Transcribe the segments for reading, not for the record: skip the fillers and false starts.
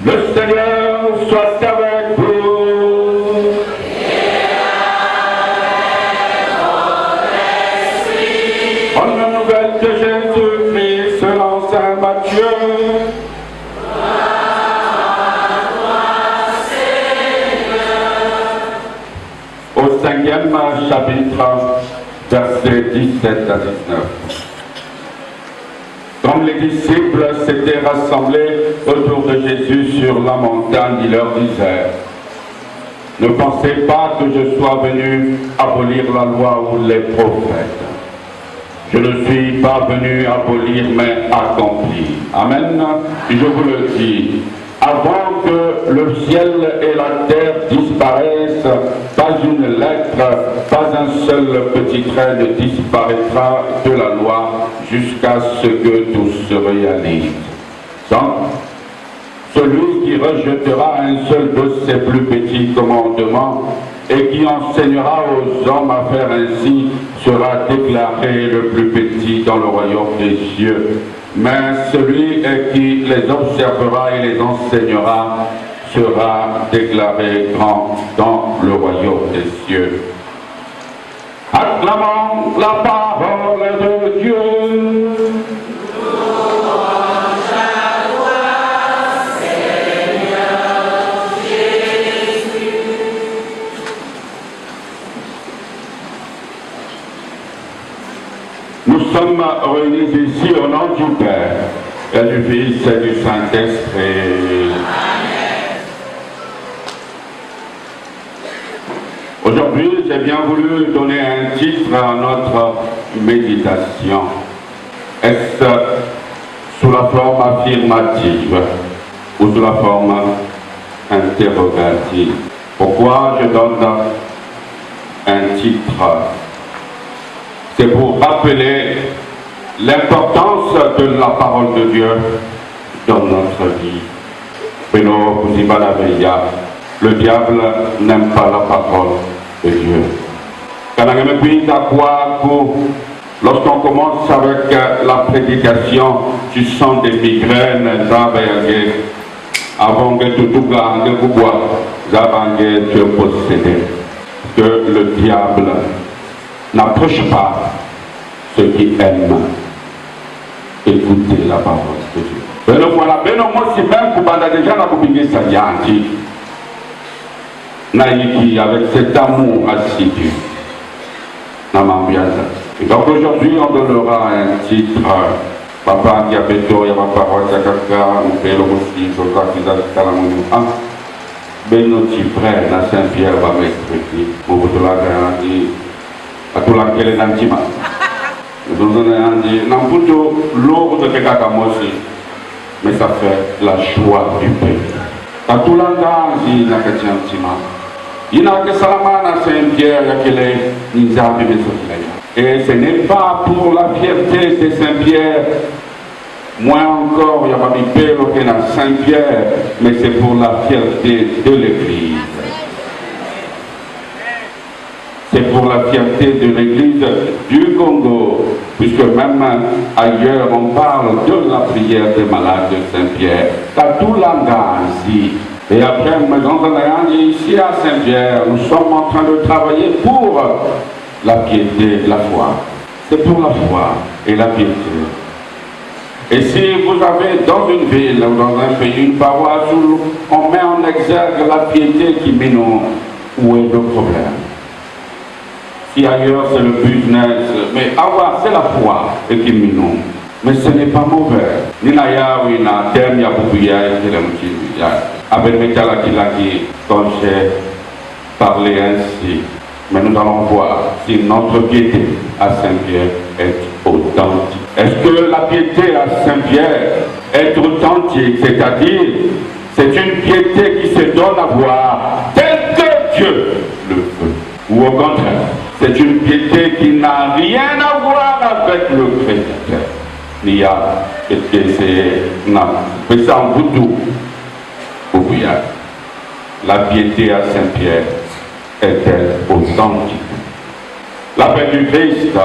Le Seigneur soit avec vous. Bonne nouvelle de Jésus-Christ selon saint Matthieu. Au 5e chapitre, versets 17 à 19. Comme les disciples s'étaient rassemblés autour de Jésus sur la montagne, il leur disait: ne pensez pas que je sois venu abolir la loi ou les prophètes. Je ne suis pas venu abolir, mais accomplir. Amen. Et je vous le dis, avant que le ciel et la terre disparaissent, pas une lettre, pas un seul petit trait ne disparaîtra de la loi jusqu'à ce que tout se réalise. Donc, celui qui rejettera un seul de ses plus petits commandements et qui enseignera aux hommes à faire ainsi sera déclaré le plus petit dans le royaume des cieux. Mais celui qui les observera et les enseignera sera déclaré grand dans le royaume des cieux. Acclamons la parole de Dieu. Nous sommes réunis ici au nom du Père, et du Fils et du Saint-Esprit. Aujourd'hui, j'ai bien voulu donner un titre à notre méditation. Est-ce sous la forme affirmative ou sous la forme interrogative? Pourquoi je donne un titre? C'est pour rappeler l'importance de la parole de Dieu dans notre vie. Le diable n'aime pas la parole de Dieu. Lorsqu'on commence avec la prédication, tu sens des migraines, avant que tu es possédé. Que le diable n'approche pas ceux qui aiment écouter la parole de Dieu. Avec cet amour assidu. Et donc aujourd'hui on donnera un titre. Papa qui a fait tout, il y a ma parole, il y a quelqu'un, on fait le aussi, je crois qu'ils ont fait la monnaie. Ben notre frère, la Saint-Pierre va m'expliquer. Mon bout de la garantie. À tout la quelle est l'antima. Nous avons dit, non, plutôt l'eau de Kekamosi, mais ça fait la joie du pays. À tout l'antima, il n'a qu'à dire, il n'a que Salamana Saint-Pierre, il y a et ce n'est pas pour la fierté de Saint-Pierre, moins encore, il y a pas de père qui est Saint-Pierre, mais c'est pour la fierté de l'Église. C'est pour la fierté de l'Église du Congo, puisque même ailleurs on parle de la prière des malades de Saint-Pierre. Katulangazi. Et après, ici à Saint-Pierre, nous sommes en train de travailler pour la piété, la foi. C'est pour la foi et la piété. Et si vous avez dans une ville ou dans un pays une paroisse où on met en exergue la piété qui mène, où est le problème? Si ailleurs c'est le business, mais avoir c'est la foi et qui mène. Mais ce n'est pas mauvais. Ninaya ou ina terme ya bubuya et la avec mes qui quand j'ai parlé ainsi. Mais nous allons voir si notre piété à Saint-Pierre est authentique. Est-ce que la piété à Saint-Pierre est authentique? C'est-à-dire, c'est une piété qui se donne à voir tel que Dieu le veut. Ou au contraire, c'est une piété qui n'a rien à voir avec le Créateur. Nia, c'est ça en tout. La piété à Saint-Pierre est-elle authentique? La paix du Christ.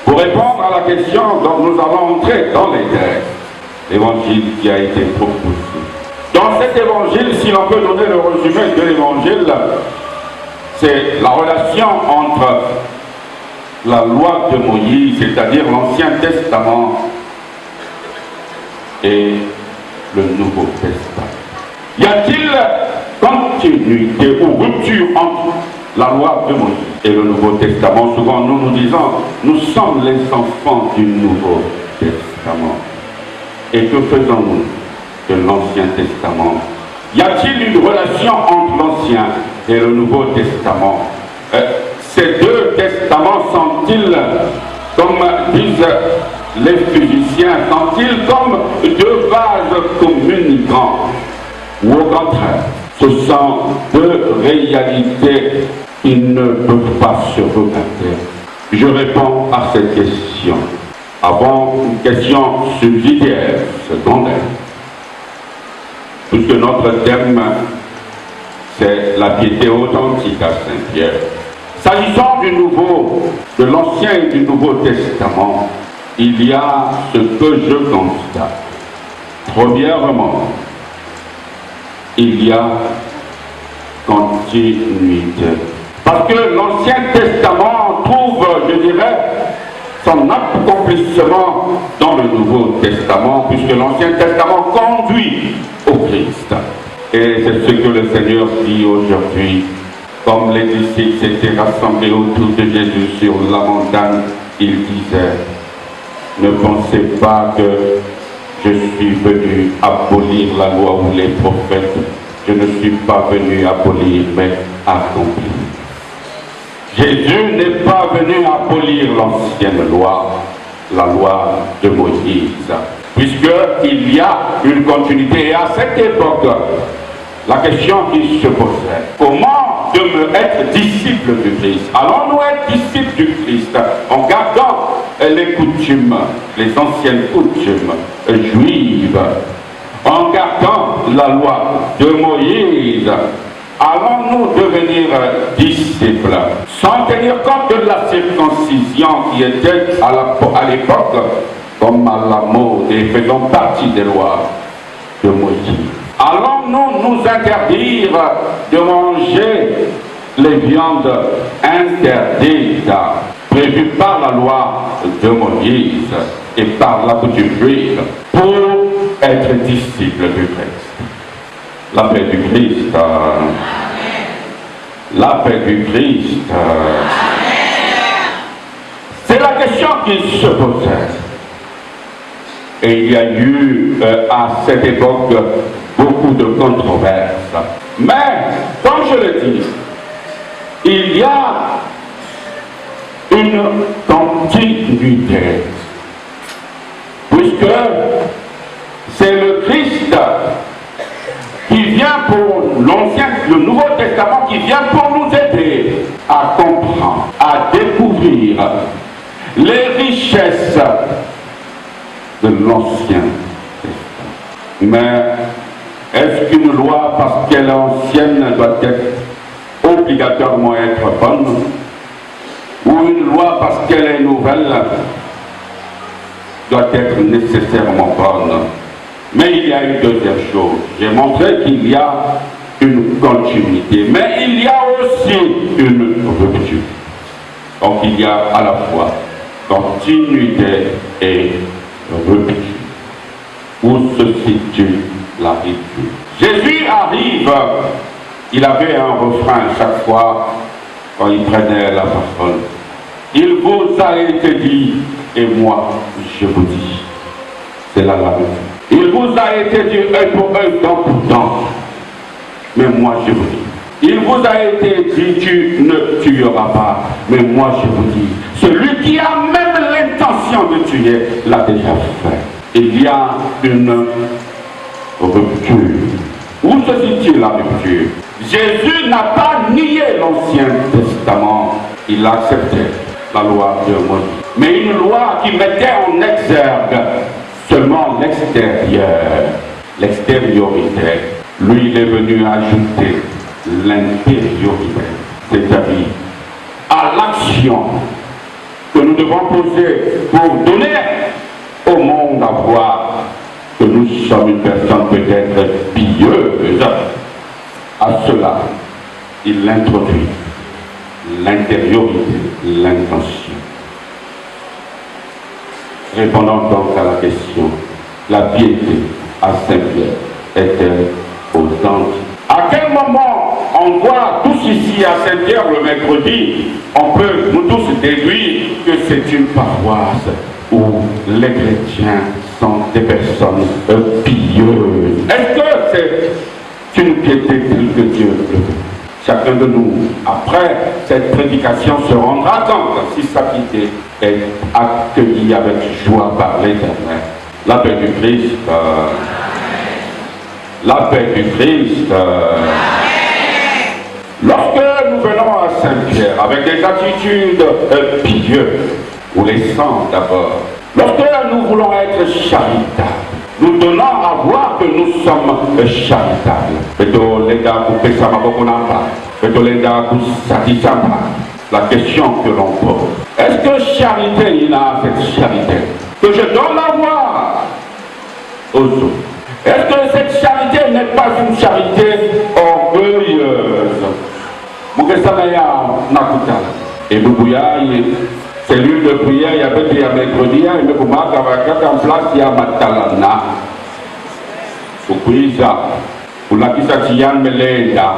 Pour répondre à la question, donc nous allons entrer dans les textes. l'évangile qui a été proposé. Dans cet évangile, si l'on peut donner le résumé de l'évangile, c'est la relation entre la loi de Moïse, c'est-à-dire l'Ancien Testament, et le Nouveau Testament. Y a-t-il continuité ou rupture entre la loi de Moïse et le Nouveau Testament? Souvent nous disons, nous sommes les enfants du Nouveau Testament. Et que faisons-nous de l'Ancien Testament? Y a-t-il une relation entre l'Ancien et le Nouveau Testament? Ces deux testaments sont-ils, comme disent les physiciens, sont-ils comme deux vases communicants? Ou au contraire, ce sont deux réalités qui ne peuvent pas se regarder? Je réponds à cette question. Avant une question subsidiaire, secondaire. Puisque notre thème, c'est la piété authentique à Saint-Pierre. S'agissant de l'Ancien et du Nouveau Testament, il y a ce que je constate. Premièrement, il y a continuité. Parce que l'Ancien Testament trouve, je dirais, son accomplissement dans le Nouveau Testament, puisque l'Ancien Testament conduit au Christ. Et c'est ce que le Seigneur dit aujourd'hui. Comme les disciples s'étaient rassemblés autour de Jésus sur la montagne, il disait, ne pensez pas que je suis venu abolir la loi ou les prophètes. Je ne suis pas venu abolir, mais accomplir. Jésus n'est pas venu abolir l'ancienne loi, la loi de Moïse, puisqu'il y a une continuité. Et à cette époque, la question qui se posait, comment être disciple du Christ? Allons-nous être disciples du Christ en gardant les coutumes, les anciennes coutumes juives, en gardant la loi de Moïse? Allons-nous devenir disciples sans tenir compte de la circoncision qui était à l'époque comme à la mode et faisant partie des lois de Moïse? Allons-nous nous interdire de manger les viandes interdites prévues par la loi de Moïse et par la coutume juive pour être disciples du Christ? La paix du Christ. La paix du Christ. C'est la question qui se posait. Et il y a eu à cette époque beaucoup de controverses. Mais, comme je le dis, il y a une continuité. Puisque c'est le Christ qui vient pour l'Ancien, le Nouveau Testament, qui vient pour nous aider à comprendre, à découvrir les richesses de l'Ancien Testament. Mais est-ce qu'une loi, parce qu'elle est ancienne, doit être obligatoirement être bonne? Ou une loi, parce qu'elle est nouvelle, doit être nécessairement bonne? Mais il y a une deuxième chose. J'ai montré qu'il y a une continuité, mais il y a aussi une rupture. Donc il y a à la fois continuité et rupture. Où se situe la rupture? Jésus arrive, il avait un refrain chaque fois quand il prenait la parole. Il vous a été dit, et moi je vous dis. C'est là la rupture. Il vous a été dit œil pour œil, dent pour dent. Mais moi je vous dis. Il vous a été dit tu ne tueras pas. Mais moi je vous dis. Celui qui a même l'intention de tuer l'a déjà fait. Il y a une rupture. Où se situe la rupture? Jésus n'a pas nié l'Ancien Testament. Il a accepté la loi de Moïse. Mais une loi qui mettait en exergue seulement l'extérieur, l'extériorité. Lui, il est venu ajouter l'intériorité, c'est-à-dire à l'action que nous devons poser pour donner au monde à voir que nous sommes une personne peut-être pieuse. À cela, il introduit l'intériorité, l'intention. Répondons donc à la question, la piété à Saint-Pierre est-elle authentique? À quel moment on voit tous ici à Saint-Pierre le mercredi, on peut nous tous déduire que c'est une paroisse où les chrétiens sont des personnes pieuses? Est-ce que c'est une piété telle que Dieu veut? Chacun de nous, après cette prédication, se rendra compte si sa piété est accueillie avec joie par l'Éternel. La paix du Christ. La paix du Christ. Lorsque nous venons à Saint-Pierre avec des attitudes pieuses, ou les sangs d'abord, lorsque nous voulons être charitables, nous donnons à voir que nous sommes charitables. La question que l'on pose, est-ce que charité, il a cette charité que je donne à voir aux autres? Est-ce que cette charité n'est pas une charité orgueilleuse? Et cellule de prière, il y avait des mercredi, il y a en place, il y a Matalana. Pour Kuisa, pour la Kisatian Melenda.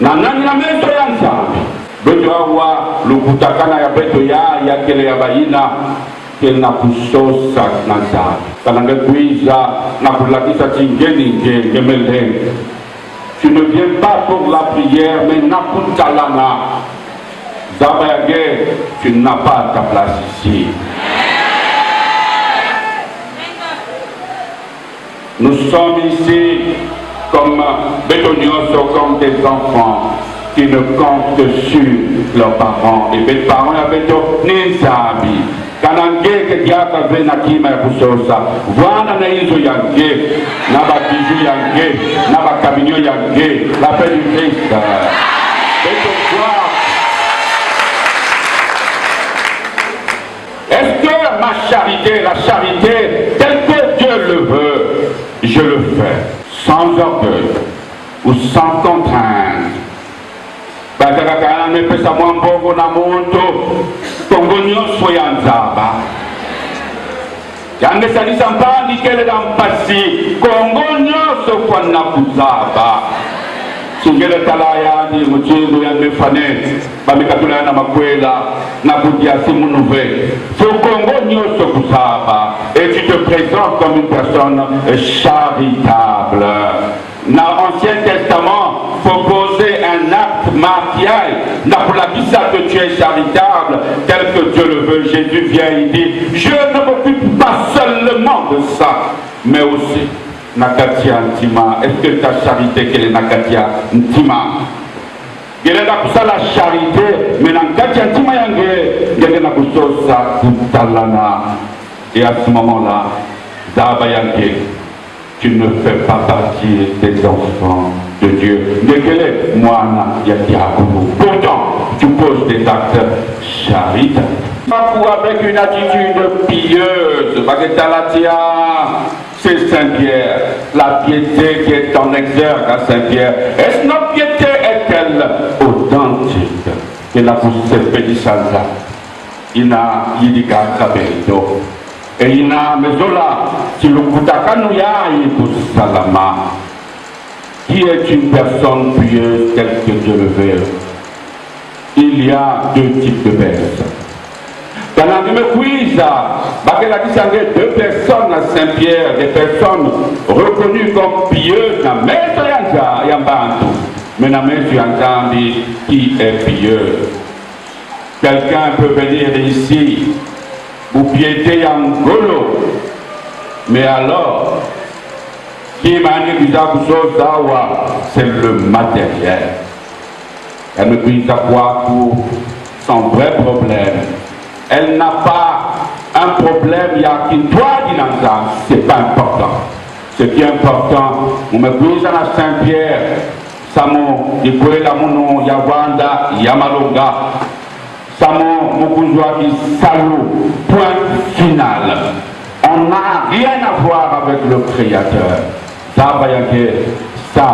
Nanani la maison Yansambi. Bedoawa, le Kutakana ya Betoya, ya Kele Yabaina, qu'elle n'a pas sauce à Nansa. Kananga Kuisa, n'a pas la Kisatingeni, Gemelen. Tu ne viens pas pour la prière, mais n'a pas talana. Zabayagé, tu n'as pas ta place ici. Nous sommes ici comme bétonios, comme des enfants qui ne comptent sur leurs parents. Et les parents, il y a béton, Ninsabi. Kanangé, que Diaka Benakima et Poussosa. Voilà, Naïzo Yanké, Naba Bijou Yanké, Naba Camino Yanké, la paix du Christ. Est-ce que ma charité, la charité, telle que Dieu le veut, je le fais, sans orgueil ou sans contrainte? Sungele talaya ni mchingu ya mefane bamikatula na makwela na kudia simu nouvelle. Congo nyoso kusaba et tu te présentes comme une personne charitable. Dans l'Ancien Testament, faut poser un acte martial. N'a pour la kissa que tu es charitable, tel que Dieu le veut. Jésus vient et dit, je ne m'occupe pas seulement de ça, mais aussi Nakatia Ntima. Est-ce que ta charité qu'elle est Nakatia Ntima? Elle est la charité, mais Nakatia Ntima Yangé, elle est la Kutalana. Et à ce moment-là, Daba Yangé, tu ne fais pas partie des enfants de Dieu. Pourtant, tu poses des actes charitables. Avec une attitude pieuse, c'est Saint-Pierre, la piété qui est en exergue à Saint-Pierre. Est-ce que notre piété est-elle authentique? Que la poussée pédissante, il n'a yidika kabendo. Et il n'a mesola, si le Koutakanouya est salama, qui est une personne pieuse telle que Dieu le veut. Il y a deux types de personnes. Dans la même quiz, deux personnes à Saint-Pierre, des personnes reconnues comme pieuses, mais qui est pieux. Quelqu'un peut venir ici, vous piétez en golo, mais alors, qui m'a dit c'est le matériel. Elle me dit quoi pour son vrai problème. Elle n'a pas un problème, il y a qui toi dit c'est pas important. Ce qui est important, on me dit à Saint-Pierre, Samo, Ikoela Mono, Yawanda, Yamalonga, Samo, Mukuzwa, Salou, point final. on n'a rien à voir avec le Créateur. Ça,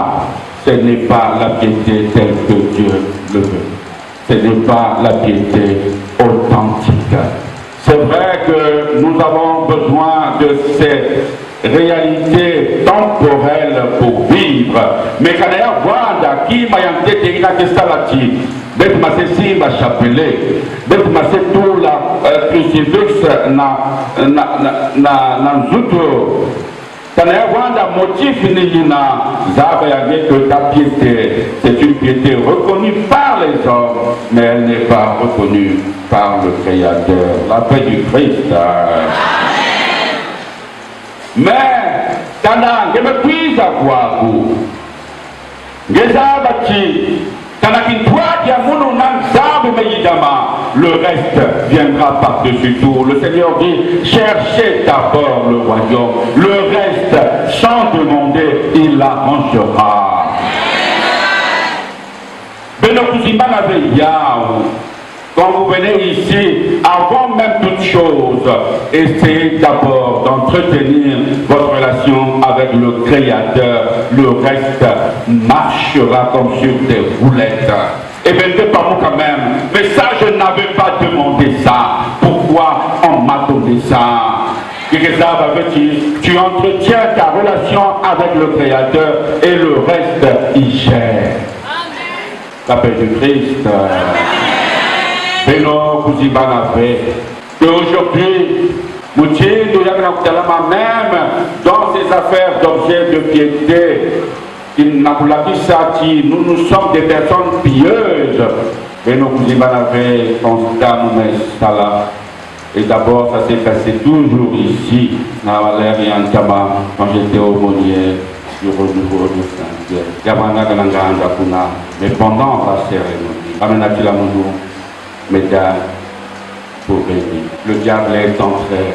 ce n'est pas la piété telle que Dieu le veut. Ce n'est pas la piété authentique. C'est vrai que nous avons besoin de ces réalités temporelles pour vivre. Mais quand il y a Wanda qui m'a été salati, d'être ma simba chapelé, d'être ma tout la crucifix na zuto. Quand il y a Wanda motif nina, que ta piété, c'est une piété reconnue par les hommes, mais elle n'est pas reconnue par le Créateur, la paix du Christ. Mais, quand je me puis avoir, le reste viendra par-dessus tout. Le Seigneur dit, cherchez d'abord le royaume. Le reste, sans demander, il l'arrangera. Quand vous venez ici, avant même toute chose, essayez d'abord d'entretenir votre relation avec le Créateur. Le reste marchera comme sur des roulettes. Et bien, pas moi quand même. Mais ça, je n'avais pas demandé ça. Pourquoi on m'a donné ça? Tu entretiens ta relation avec le Créateur et le reste, il gère. La paix du Christ. Et aujourd'hui, même dans ces affaires d'objets de piété, nous sommes des personnes pieuses. Et d'abord, ça s'est passé toujours ici, quand j'étais aumônier du renouveau de Saint-Pierre. Mais pendant la cérémonie, mesdames, pour bénir. Le diable est entré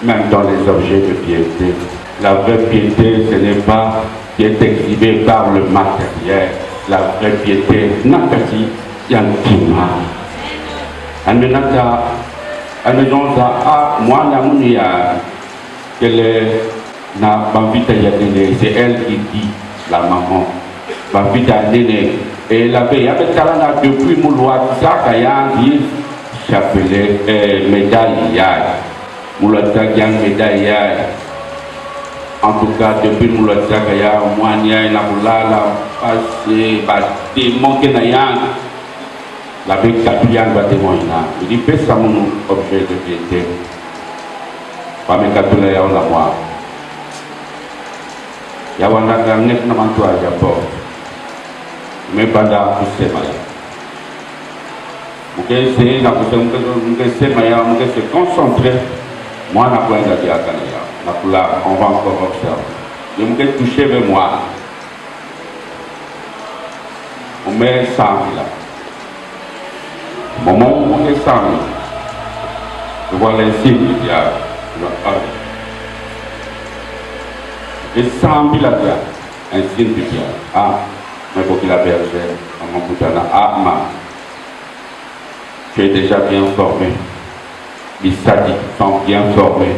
même dans les objets de piété. La vraie piété, ce n'est pas qui est exhibée par le matériel. La vraie piété, Nakati, Yantima. Anmenata, Anmenonza, moi, Namunia, qu'elle est, na Bambita Yadene, c'est elle qui dit, la maman, Bambita Yadene. Et la paix, avec Kalana, depuis Mouloua, Zakayan, dit, chapelé, médaille, Mouloua Zakian, médaille, en tout cas, depuis Mouloua Zakaya, Moania, Naboulala, passé, démonté Nayan, la paix, Kapian, va témoigner. Il dit, fais ça, mon objet de piété. Pas mes Katulaya, on la voit. Yawana, Nek, Namantua, Yabor. Mais pada kusemaya. Mungkin essayer na kusemaya, mungkin se concentrer. Moi, na quoi la diakanaya. Na kula, on va encore observer. Je mungkin toucher vers moi. On met 100 là. Moment où on met 100 là. Je vois les signes du diable. Et 100 000 là, un signe du diable. Ah. Mais pour qu'il a bergère, à mon boutana, tu es déjà bien formé. Les sadiques sont bien formés.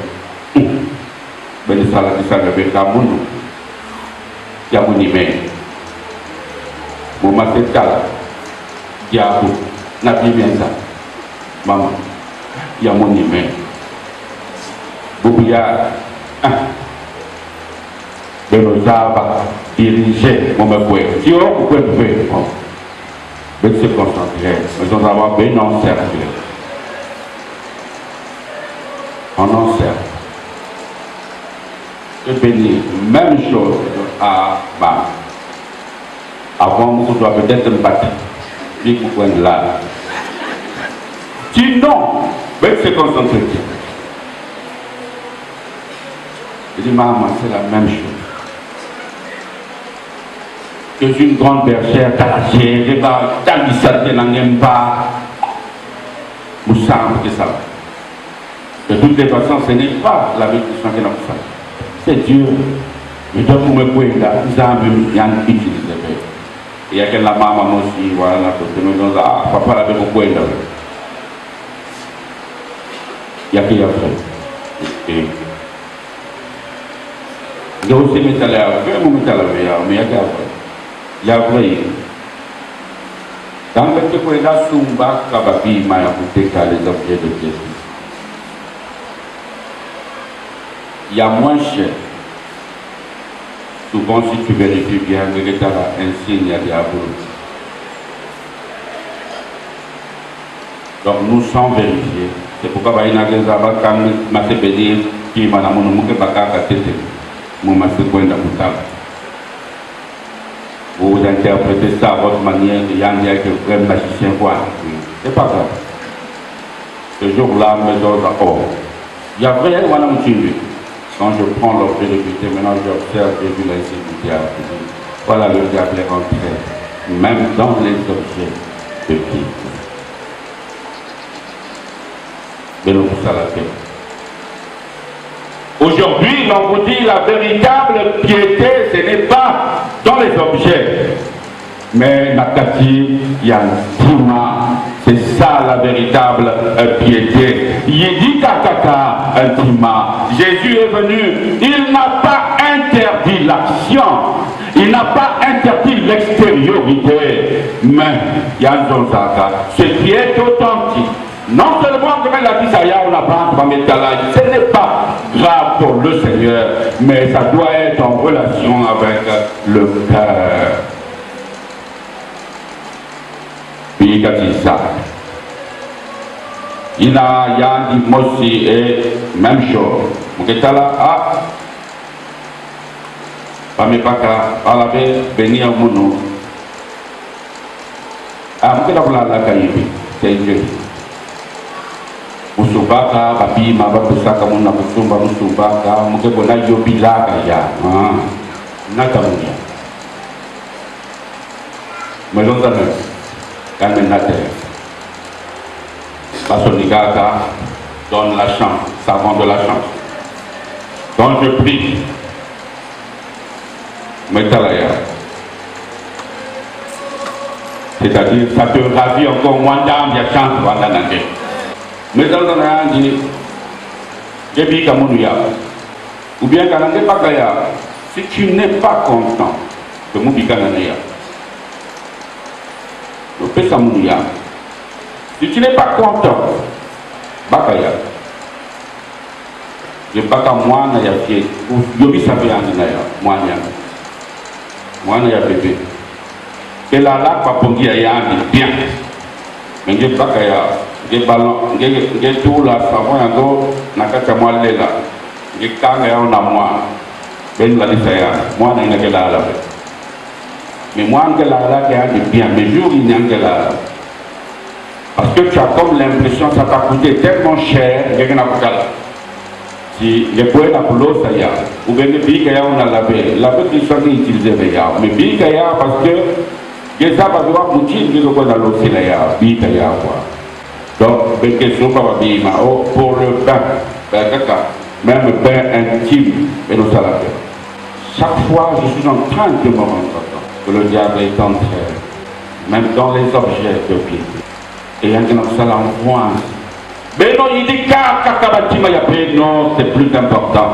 Ben les salades, ça ne veut pas mon Yamounime. Mon matétal, Yabou, Nabi Menza, Maman, Yamounime. Boubia, Benozaba, diriger mon mépoué. Si on peut faire, mais se concentrer, mais on va avoir bien encerclé. On encercle. Je bénis, même chose à Bam. Avant, on doit peut-être me battre. Puis vous pouvez là. Sinon, mais se concentrer. Je dis, maman, c'est la même chose. Que une grande bergère talagée, tant de n'en pas, vous savez que ça. De toutes les façons, ce n'est pas la vie qui change dans ça. C'est Dieu. Je dois vous me poser là, vous avez bien utilisé. Il y a que la maman aussi, voilà, la maison, papa l'avait beaucoup là. Il y a qui a fait. Et il y a aussi métal à faire, mon métal à faire, mais il y a vrai. Dans le cas où il y a Sumba, Kababi, Maya, Bouteka, les objets de pièces. Il y a moins cher. Souvent, si tu vérifies bien, il y a un signe, il y a des abos. Donc, nous sommes vérifiés. C'est pourquoi il y a des abats comme ma CPD qui m'a amené mon baka à tête. Mon master point d'aboutal. Vous interprétez ça à votre manière, il y a un vrai magicien. C'est pas grave. Ce jour-là, mes autres, oh, il y a vrai, voilà mon Dieu. Quand je prends l'objet de vérité, maintenant j'observe, j'ai vu l'insécurité. Voilà le diable est rentré, même dans les objets de piété. Mais nous ça la paix. Aujourd'hui, on vous dit la véritable piété, ce n'est pas dans les objets. Mais Nakati Yantima, c'est ça la véritable piété. Yedi Kakaka Intima. Jésus est venu, il n'a pas interdit l'action, il n'a pas interdit l'extériorité. Mais Yanzon Zaka, ce qui est authentique. Non seulement comme la dit on a pas ce n'est pas grave pour le Seigneur, mais ça doit être en relation avec le cœur. Puis quand il ça, il a dit Mossi et même chose. Donc il là, ah, pas mes paka, pas la paix, bénir au monde. Ah, on peut la caïbi, c'est Dieu. Musubaka, babi, mababusaka, muna kusumba, musubaka, mukebona yobilaka ya. Nakamuya. Melonzane, kamenate. Basonikaka donne la chance, ça rend de la chance. Donc je prie. Metalaya. C'est-à-dire, ça te ravit encore moins d'âme, il y a chance, voilà, nange. Mais dans le temps, dit, j'ai dit Kamouya, ou bien Kanane Bakaya, si tu n'es pas content de Moubikanania, le Pesamouya, si tu n'es pas content, Bakaya, je ne sais pas quand moi, je suis ou Yobi Savé Anina, moi, je bébé. Et là, pas pour dire bien. Mais je ne sais pas que ballon, je tout là, savon et go, nakaka moi là. Je kanga ya na moi. Ben la disaya, moi na que là. Mais moi que là qui a bien, mais jour il n'y a que là. Parce que tu as comme l'impression que ça t'a coûté tellement cher, il y a pas là. Si les poètes à l'eau, ça y a. Ou bien les billes on a lavé. La petite qui sont utilisées, mais billes parce que les arbres doivent mourir, ils doivent dans l'eau, c'est là, billes quoi. Donc, pour le pain, même le pain intime, et nous allons. Chaque fois, je suis en train de me rendre compte que le diable est entré, même dans les objets de pied. Et il y a un salam point. Mais non, il dit non, c'est plus important.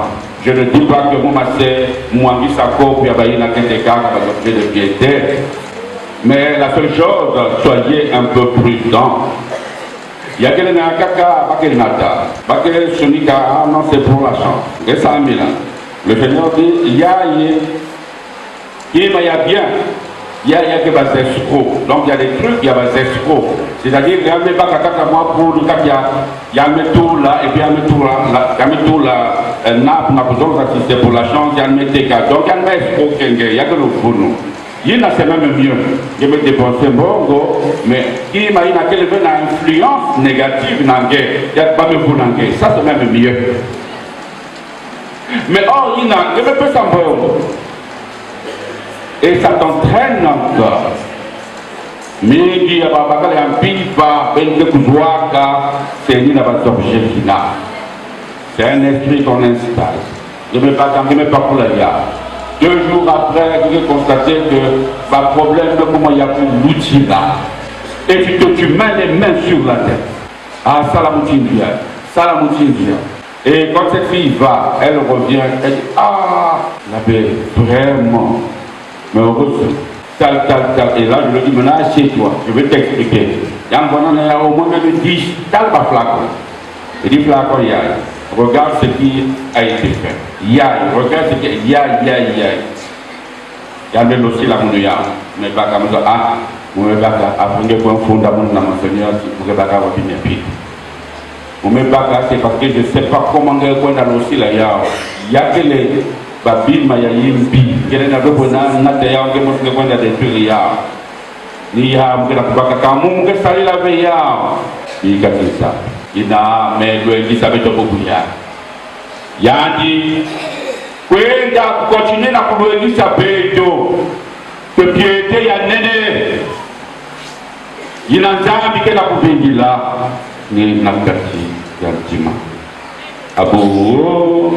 Je ne dis pas que mon massé, moi, qui s'accorde, puis il y a des cas qui de piété. Mais la seule chose, soyez un peu prudents. Il y a quelqu'un qui a non, c'est pour la chance. Et ça, le Seigneur dit, il y a bien. Il y a que des escrocs. Donc il y a des trucs, il y a des escrocs. C'est-à-dire qu'il y a des bakaka moi pour le cas, il y a un tout là, et puis il y a un tout là, il y a un tout là, n'a pas besoin d'assister pour la chance, il y a un météka. Donc il y a un escroc, il y a que le fou. Il y a c'est même mieux. Je vais dépenser bon, mais il m'a dit qu'il y a une influence négative dans la guerre. Il n'y a pas de vous dans la guerre. Ça c'est même mieux. Mais or, il y a un peu de bon. Et ça t'entraîne encore. Mais il y a un pipa, c'est un objet final. C'est un esprit qu'on installe. Je ne vais pas pour la gare. 2 jours après, j'ai constaté que le problème de comment il y a pour l'outil là. Et puis que tu mets les mains sur la tête. Ah, ça la moutine vient. Ça la moutine vient. Et quand cette fille va, elle revient, elle dit, ah, l'abbé, vraiment, mais heureusement, tal. Et là, je lui dis, maintenant, assieds-toi, je vais t'expliquer. Il y a au moins 10, tal flacon. Il dit, flacon, il y a. Regarde ce qui a été fait. Regarde ce qui y a. Il y a même aussi la monnaie. Mais pas comme ça. Ah, vous ne pouvez pas après que vous fondamentalement dans mon Seigneur, vous ne pouvez pas revenir plus. Vous ne pouvez pas c'est parce que je ne sais pas comment vous allez dans aussi là. Il y a que les babines, il y a une bille. Il y a des gens qui ont des ni ya mkena kubaka kamu mke sali la veya ni katisa ina melo Elisabeth obuya yandi kwenda kukontinue na kulo Elisabeth ke piete ya nene ina nzambi kena kubingila ni nakati ya mtima abo